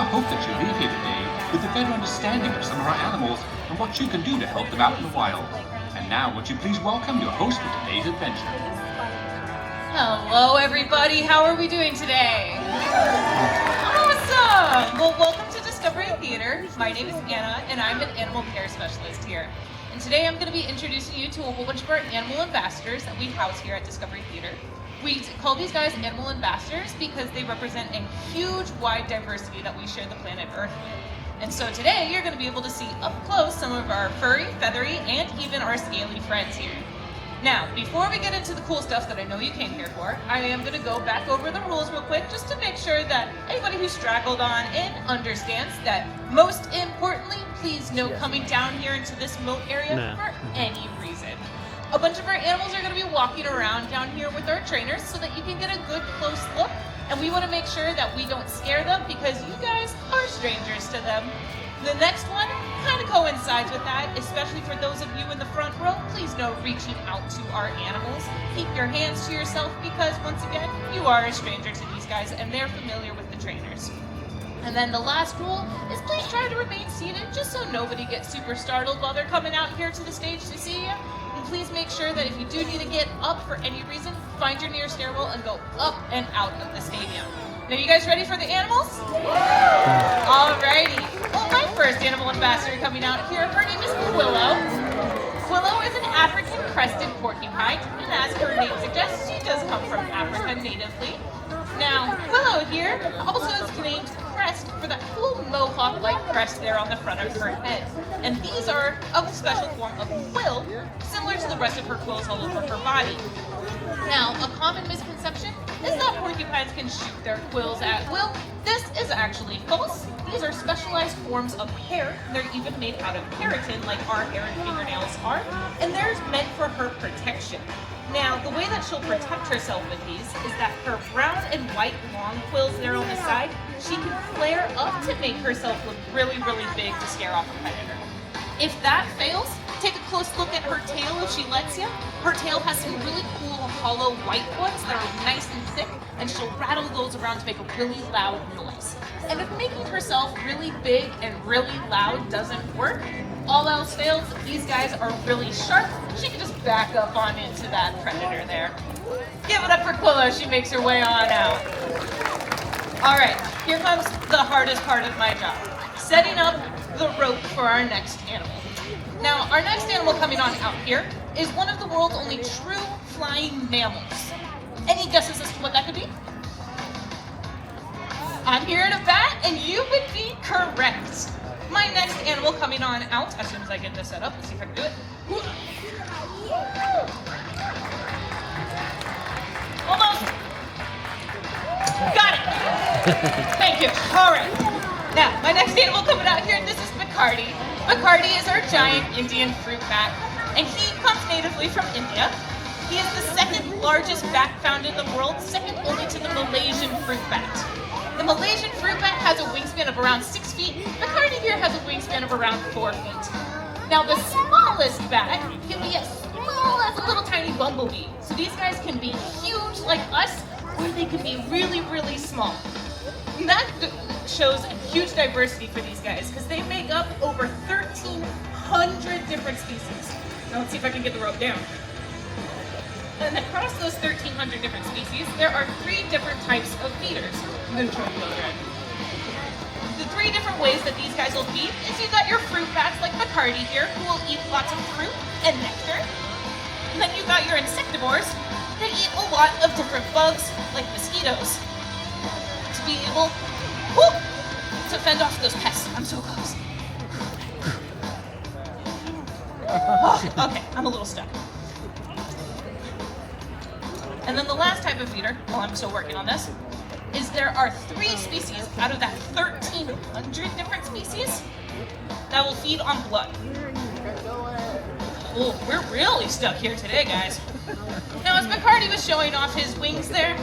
hope that you leave here today with a better understanding of some of our animals and what you can do to help them out in the wild. And now, would you please welcome your host for today's adventure. Hello everybody, how are we doing today? Awesome! Well, welcome to Discovery Theater. My name is Anna and I'm an animal care specialist here. And today I'm going to be introducing you to a whole bunch of our animal ambassadors that we house here at Discovery Theater. We call these guys animal ambassadors because they represent a huge wide diversity that we share the planet Earth with. And so today you're going to be able to see up close some of our furry, feathery, and even our scaly friends here. Now, before we get into the cool stuff that I know you came here for, I am going to go back over the rules real quick just to make sure that anybody who straggled on in understands that most importantly, please no coming down here into this moat area for any reason. A bunch of our animals are going to be walking around down here with our trainers so that you can get a good close look, and we want to make sure that we don't scare them because you guys are strangers to them. The next one kind of coincides with that, especially for those of you in the front row. Please no reaching out to our animals. Keep your hands to yourself because, once again, you are a stranger to these guys and they're familiar with the trainers. And then the last rule is please try to remain seated just so nobody gets super startled while they're coming out here to the stage to see you. And please make sure that if you do need to get up for any reason, find your nearest stairwell and go up and out of the stadium. Now, you guys ready for the animals? Alrighty. Well, my first animal ambassador coming out here, her name is Quillo. Quillo is an African crested porcupine, and as her name suggests, she does come from Africa natively. Now, Quillo here also is named Crest for that cool mohawk-like crest there on the front of her head. And these are a special form of quill, similar to the rest of her quills all over her body. Now, a common misconception is that porcupines can shoot their quills at will. This is actually false. These are specialized forms of hair. They're even made out of keratin like our hair and fingernails are, and they're meant for her protection. Now, the way that she'll protect herself with these is that her brown and white long quills there on the side, she can flare up to make herself look really, really big to scare off a predator. If that fails, take a close look at her tail if she lets you. Her tail has some really cool hollow white ones that are nice and thick, and she'll rattle those around to make a really loud noise. And if making herself really big and really loud doesn't work, all else fails, these guys are really sharp. She can just back up on into that predator there. Give it up for Quillo, she makes her way on out. Alright, here comes the hardest part of my job. Setting up the rope for our next animal. Now, our next animal coming on out here is one of the world's only true flying mammals. Any guesses as to what that could be? I'm here to bat, and you would be correct. My next animal coming on out, as soon as I get this set up, let's see if I can do it. Almost. Got it. Thank you. All right. Now, my next animal coming out here, this is Bacardi. Bacardi is our giant Indian fruit bat, and he comes natively from India. He is the second largest bat found in the world, second only to the Malaysian fruit bat. The Malaysian fruit bat has a wingspan of around 6 feet. Bacardi here has a wingspan of around 4 feet. Now, the smallest bat can be as small as a little tiny bumblebee. So these guys can be huge like us, or they can be really, really small. And that shows a huge diversity for these guys because they make up over 1,300 different species. Now let's see if I can get the rope down. And across those 1,300 different species, there are 3 different types of feeders. I'm going to try to go around. The 3 different ways that these guys will feed is you got your fruit bats like Bacardi here, who will eat lots of fruit and nectar. And then you got your insectivores that eat a lot of different bugs like mosquitoes to be able to fend off those pests. I'm so close. Okay, I'm a little stuck. And then the last type of feeder, while I'm still working on this, is there are 3 species out of that 1,300 different species that will feed on blood. Oh, we're really stuck here today, guys. Now, as Bacardi was showing off his wings there,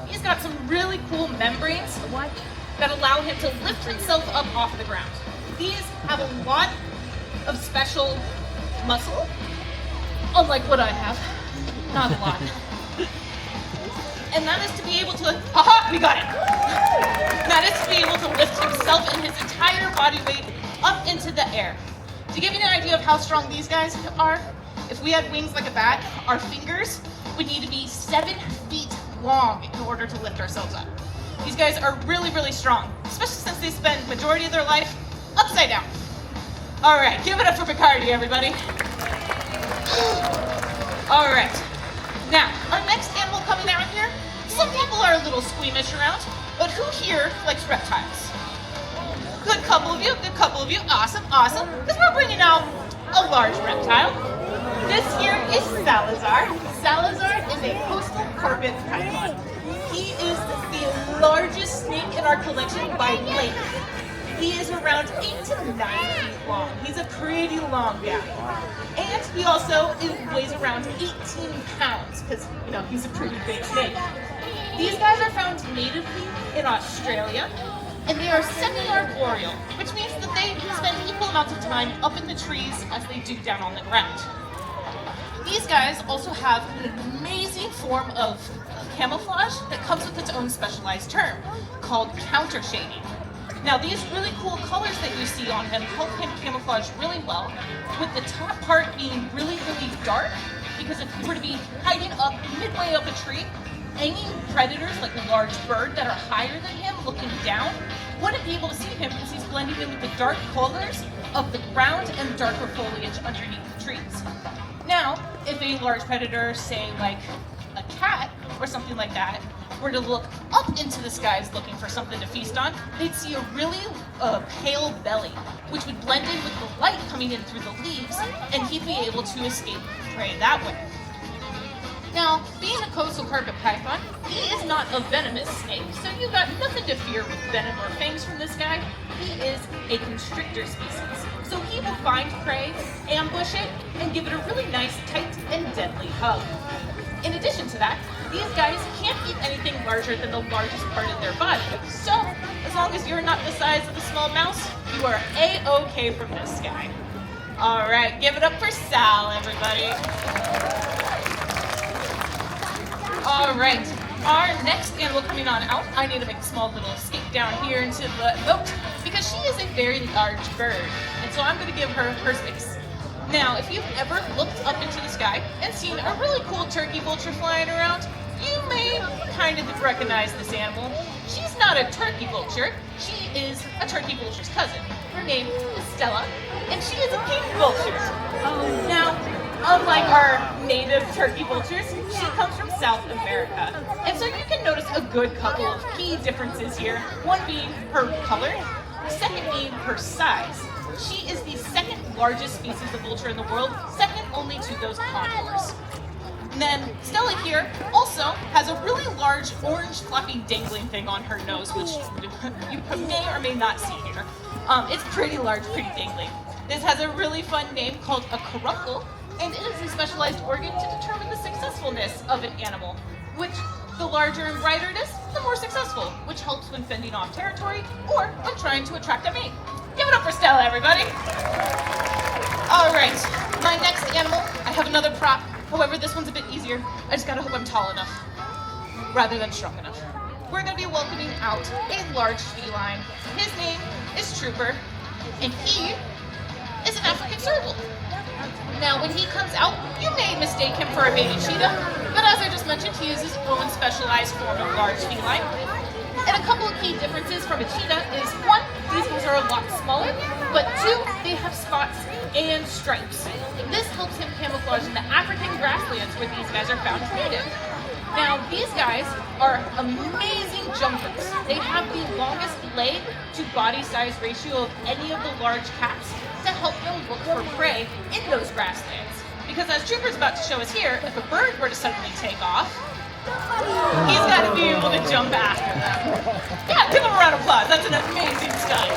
he's got some really cool membranes that allow him to lift himself up off the ground. These have a lot of special muscle, unlike what I have. Not a lot. And that is to be able to, haha, we got it. That this to be able to lift himself and his entire body weight up into the air. To give you an idea of how strong these guys are, if we had wings like a bat, our fingers would need to be 7 feet long in order to lift ourselves up. These guys are really, really strong, especially since they spend majority of their life upside down. All right, give it up for Bacardi, everybody. All right, now, our next animal coming out here, some people are a little squeamish around, but who here likes reptiles? Good couple of you, awesome, awesome, because we're bringing out a large reptile. This here is Salazar. Salazar is a coastal carpet python. He is the largest snake in our collection by length. He is around 8 to 9 feet long. He's a pretty long guy. And he also weighs around 18 pounds, because, you know, he's a pretty big snake. These guys are found natively in Australia, and they are semi-arboreal, which means that they spend equal amounts of time up in the trees as they do down on the ground. These guys also have an amazing form of camouflage that comes with its own specialized term, called counter shading. Now, these really cool colors that you see on him help him camouflage really well, with the top part being really, really dark, because if he were to be hiding up midway up a tree, any predators, like a large bird that are higher than him looking down, wouldn't be able to see him because he's blending in with the dark colors of the ground and darker foliage underneath the trees. Now, if a large predator, say like a cat or something like that, were to look up into the skies looking for something to feast on, they'd see a really pale belly, which would blend in with the light coming in through the leaves, and he'd be able to escape prey that way. Now, being a coastal carpet python, he is not a venomous snake, so you've got nothing to fear with venom or fangs from this guy. He is a constrictor species, so he will find prey, ambush it, and give it a really nice, tight, and deadly hug. In addition to that, these guys can't eat anything larger than the largest part of their body, so as long as you're not the size of a small mouse, you are A-okay from this guy. All right, give it up for Sal, everybody. All right, our next animal coming on out, I need to make a small little escape down here into the boat because she is a very large bird, and so I'm going to give her her space. Now, if you've ever looked up into the sky and seen a really cool turkey vulture flying around, you may kind of recognize this animal. She's not a turkey vulture, she is a turkey vulture's cousin. Her name is Stella, and she is a pink vulture. Now, unlike our native turkey vultures, she comes from South America. And so you can notice a good couple of key differences here. One being her color, the second being her size. She is the second largest species of vulture in the world, second only to those condors. And then Stella here also has a really large orange fluffy dangling thing on her nose, which you may or may not see here. It's pretty large, pretty dangling. This has a really fun name called a caruncle, and it is a specialized organ to determine the successfulness of an animal, which the larger and brighter it is, the more successful, which helps when fending off territory or when trying to attract a mate. Give it up for Stella, everybody. All right, my next animal, I have another prop. However, this one's a bit easier. I just gotta hope I'm tall enough, rather than strong enough. We're gonna be welcoming out a large feline. His name is Trooper, and he is an African serval. Now, when he comes out, you may mistake him for a baby cheetah, but as I just mentioned, he is his own specialized form of large feline. And a couple of key differences from a cheetah is, one, these guys are a lot smaller, but two, they have spots and stripes. This helps him camouflage in the African grasslands where these guys are found native. Now, these guys are amazing jumpers. They have the longest leg to body size ratio of any of the large cats to help them look for prey in those grasslands. Because as Trooper's about to show us here, if a bird were to suddenly take off, he's got to be able to jump after them. Yeah, give him a round of applause. That's an amazing stunt.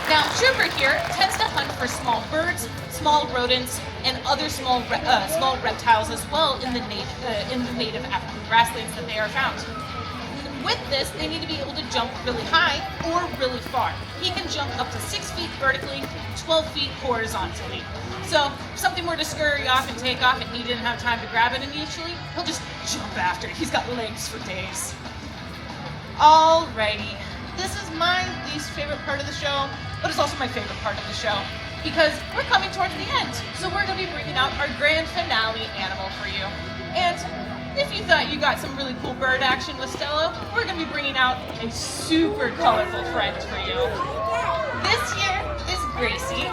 Now, Trooper here tends to hunt for small birds, small rodents, and other small reptiles as well in the native African grasslands that they are found. With this, they need to be able to jump really high or really far. He can jump up to 6 feet vertically, 12 feet horizontally. So if something were to scurry off and take off and he didn't have time to grab it initially, he'll just jump after it. He's got legs for days. Alrighty, this is my least favorite part of the show, but it's also my favorite part of the show because we're coming towards the end. So we're going to be bringing out our grand finale animal for you. And if you thought you got some really cool bird action with Stella, we're going to be bringing out a super colorful friend for you. This here is Gracie.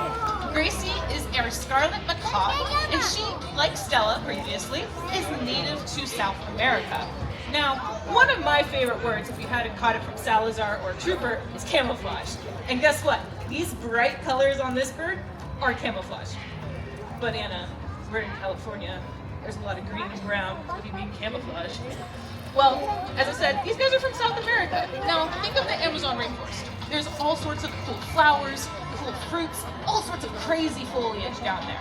Gracie is our Scarlet macaw, and she, like Stella previously, is native to South America. Now, one of my favorite words, if you hadn't caught it from Salazar or Trooper, is camouflage. And guess what? These bright colors on this bird are camouflage. But Anna, we're in California. There's a lot of green and brown. What do you mean camouflage? Well, as I said, these guys are from South America. Now, think of the Amazon rainforest. There's all sorts of cool flowers, cool fruits, all sorts of crazy foliage down there.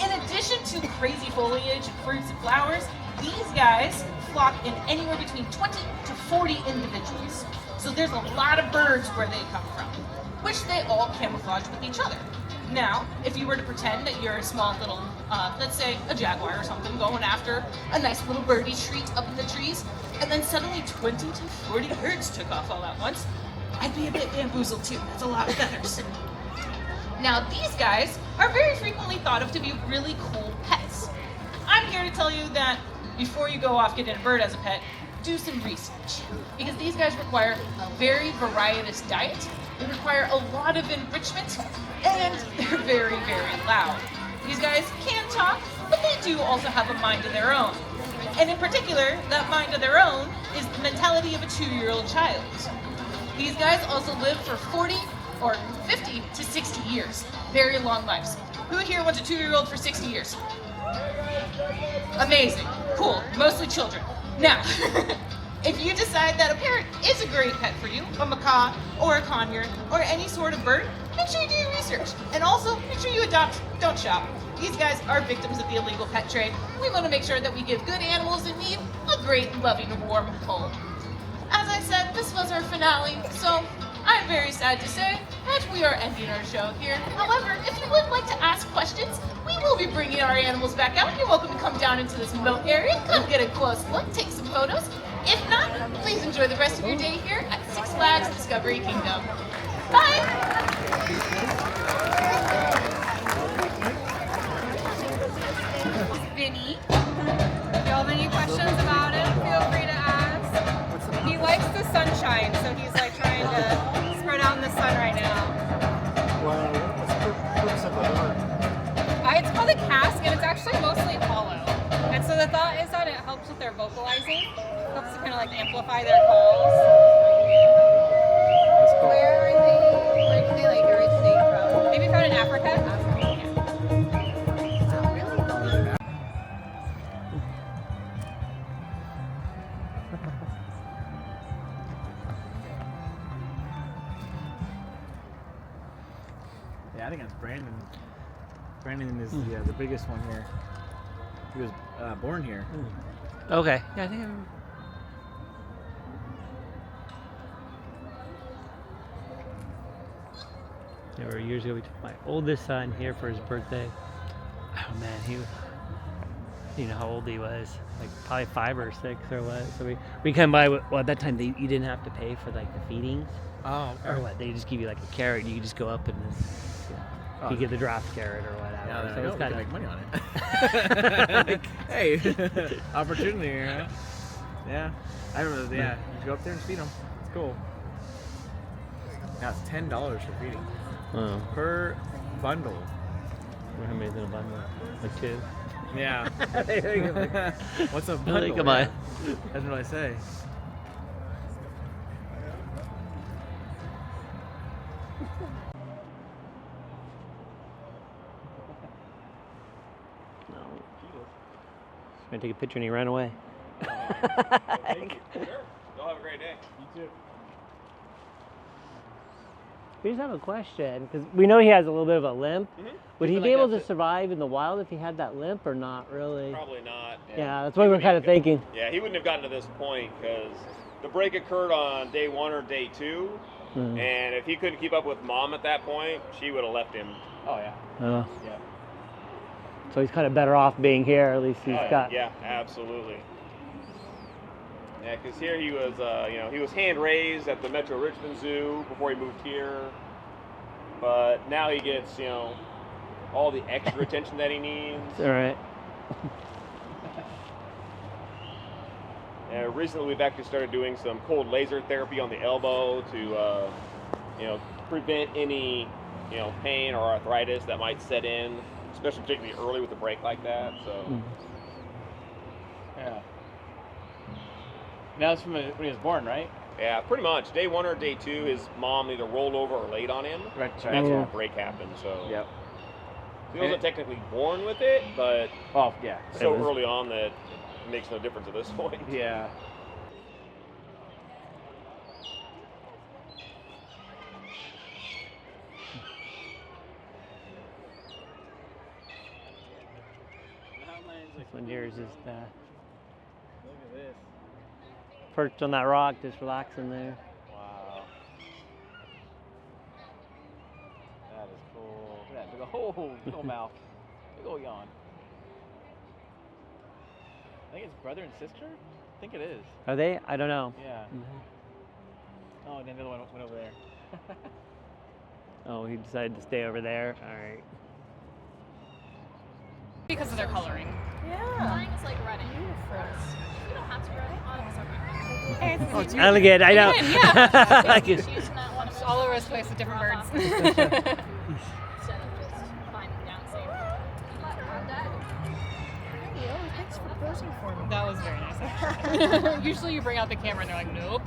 In addition to crazy foliage, fruits, and flowers, these guys flock in anywhere between 20 to 40 individuals. So there's a lot of birds where they come from, which they all camouflage with each other. Now, if you were to pretend that you're a small little, let's say a jaguar or something, going after a nice little birdie treat up in the trees, and then suddenly 20 to 40 birds took off all at once, I'd be a bit bamboozled too. That's a lot of feathers. Now, these guys are very frequently thought of to be really cool pets. I'm here to tell you that before you go off getting a bird as a pet, do some research. Because these guys require a very varietous diet, they require a lot of enrichment, and they're very, very loud. These guys can talk, but they do also have a mind of their own. And in particular, that mind of their own is the mentality of a 2-year-old child. These guys also live for 40 or 50 to 60 years. Very long lives. Who here wants a 2-year-old for 60 years? Amazing. Cool. Mostly children. Now, if you decide that a parrot is a great pet for you, a macaw or a conure or any sort of bird, make sure you do your research. And also, make sure you adopt, don't shop. These guys are victims of the illegal pet trade. We want to make sure that we give good animals in need a great, loving, warm home. As I said, this was our finale, so I'm very sad to say that we are ending our show here. However, if you would like to ask questions, we will be bringing our animals back out. You're welcome to come down into this moat area, come get a close look, take some photos. If not, please enjoy the rest of your day here at Six Flags Discovery Kingdom. Bye! Vinny. If you have any questions about it, feel free to ask. He likes the sunshine, so he's like trying to spread out in the sun right now. Well, what's the purpose of the horn? It's called a cask, and it's actually mostly hollow. And so the thought is that it helps with their vocalizing. It helps to kind of like amplify their calls. Where do they like originate from? Maybe found in Africa? Yeah, I think that's Brandon. Brandon is the biggest one here. He was born here. Okay. Yeah, I think I'm... There were years ago we took my oldest son here for his birthday. Oh man, you know how old he was, like probably 5 or 6 or what. So we come by. Well, at that time you didn't have to pay for like the feedings. Oh, Or what? They just give you like a carrot. You could just go up and you get the draft carrot or whatever. Yeah, so it's we kind can of make money on it. Like, hey, opportunity here, huh? Yeah, I remember. Yeah, you go up there and feed them. It's cool. Now it's $10 for feeding per bundle. How many's in a bundle? Like 2. Yeah. What's a bundle? Come on. Yeah. Doesn't really say. No. He's gonna take a picture and he ran away. Sure. Y'all have a great day. You too. We just have a question because we know he has a little bit of a limp. Mm-hmm. Would he Feel be like able to that's it. survive in the wild if he had that limp or not really? Probably not. Yeah, that's what we're kind of thinking. Yeah, he wouldn't have gotten to this point because the break occurred on day 1 or day 2, and if he couldn't keep up with mom at that point, she would have left him. Oh yeah. Yeah. Yeah. So he's kind of better off being here. At least he's got. Yeah, absolutely. Yeah, because here he was, he was hand raised at the Metro Richmond Zoo before he moved here. But now he gets, all the extra attention that he needs. All right. And recently we've actually started doing some cold laser therapy on the elbow to, prevent any, pain or arthritis that might set in, especially particularly early with a break like that. So. Yeah. That was from when he was born, right? Yeah, pretty much. Day 1 or day 2, his mom either rolled over or laid on him. Right. And that's when the break happened. So. Yep. He wasn't technically born with it, but yeah. so early on that it makes no difference at this point. Yeah. This one here is just Look at this. perched on that rock, just relaxing there. Wow. That is cool. Look at that big old mouth. Big old yawn. I think it's brother and sister? I think it is. Are they? I don't know. Yeah. Oh, and then the other one went over there. Oh, he decided to stay over there. All right. Because of their coloring. Mine is like running. You don't have to run. Oh, it's Alligator, I know. Yeah. Like it- She's not one of It's those all over his place with different birds. instead of just finding down safe. That was very nice. Usually you bring out the camera and they're like, nope.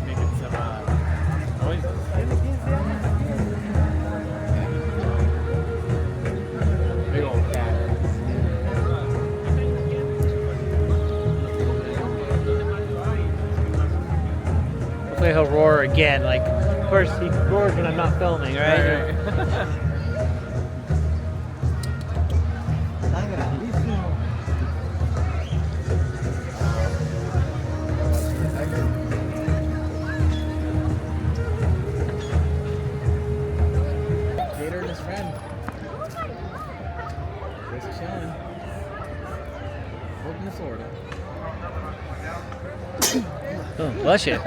Making some noises. Big old cat. Hopefully he'll roar again. Like, of course he roars when I'm not filming, right? Gator and his friend. Just chilling. Welcome to Florida. Oh, bless you.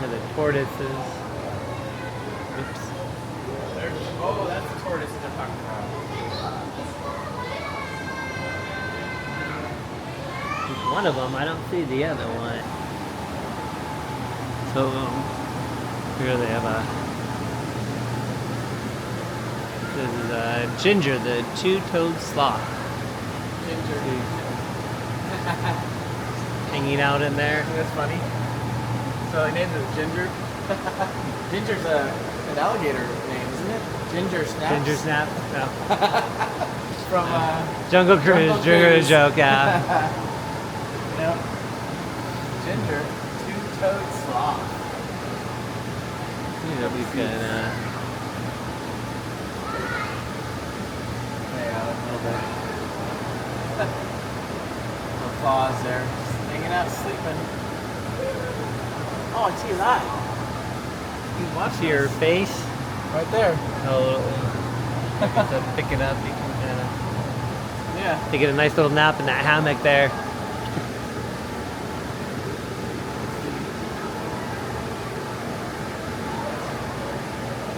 And the tortoises. Oops. Oh, that's the tortoise they're talking about. There's one of them. I don't see the other one. So here they have this is Ginger, the two-toed sloth. Ginger. Hanging out in there. That's funny. So they named it Ginger. Ginger's an alligator name, isn't it? Ginger Snaps. Ginger Snap. No. From Jungle Cruise. Jungle Cruise. joke. Yeah. Yep. Ginger, two-toed sloth. You know, we can. Yeah, a little bit. Little claws there, just hanging out, sleeping. Oh, I see that. You watch To your face. right there. Oh, pick it up. You can Yeah. take a nice little nap in that hammock there.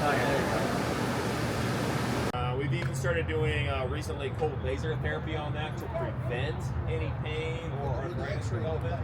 Oh yeah, there you go. We've even started doing recently cold laser therapy on that to prevent any pain or arthritis development.